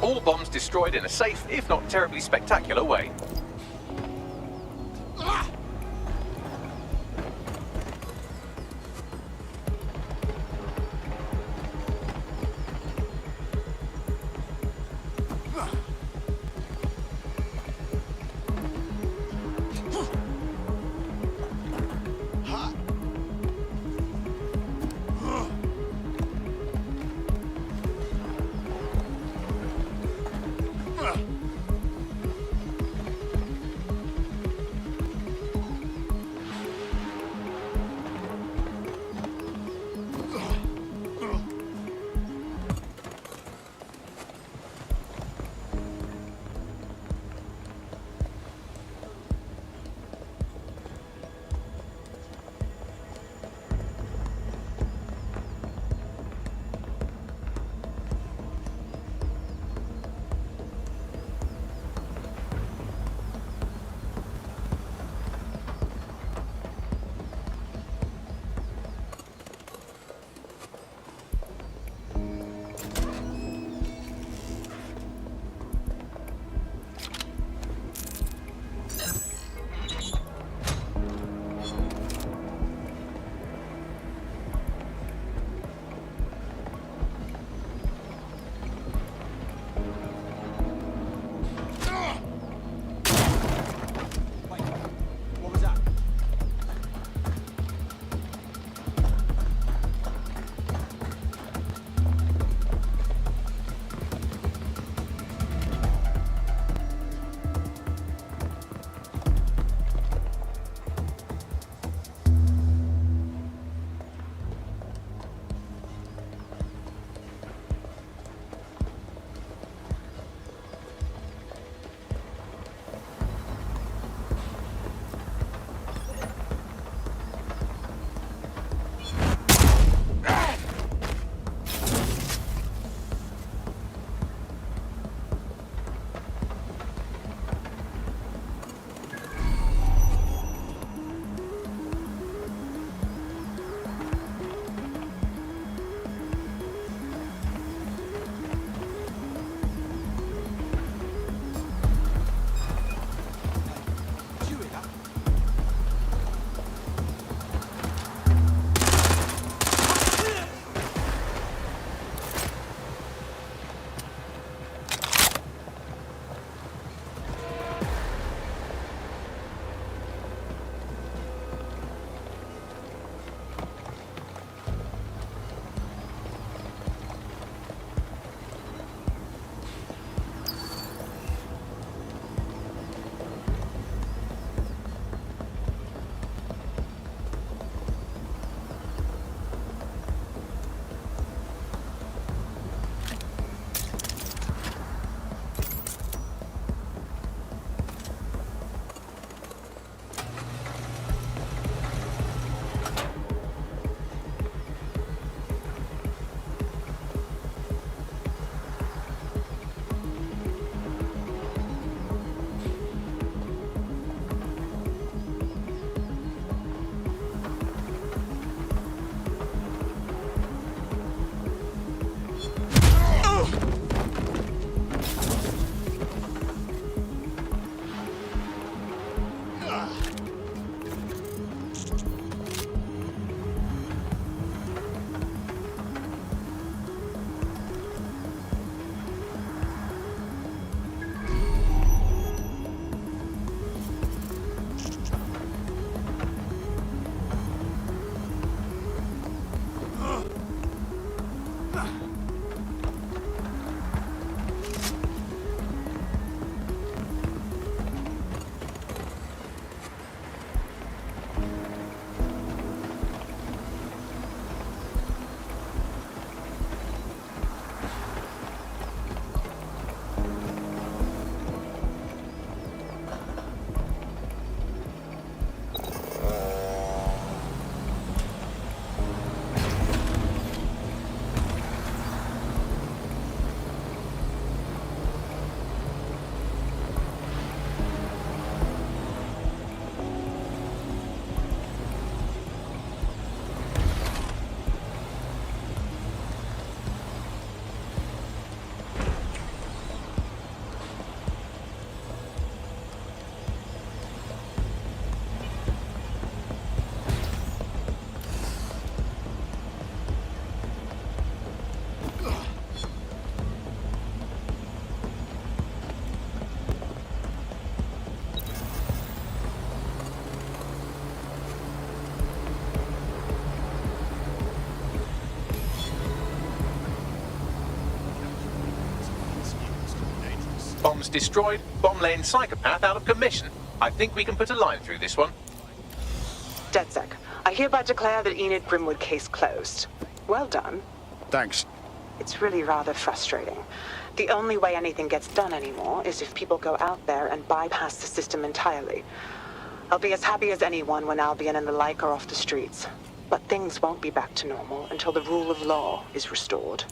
All bombs destroyed in a safe, if not terribly spectacular way. Bombs destroyed, bomb-laying psychopath out of commission. I think we can put a line through this one. DedSec, I hereby declare the Enid Grimwood case closed. Well done. Thanks. It's really rather frustrating. The only way anything gets done anymore is if people go out there and bypass the system entirely. I'll be as happy as anyone when Albion and the like are off the streets. But things won't be back to normal until the rule of law is restored.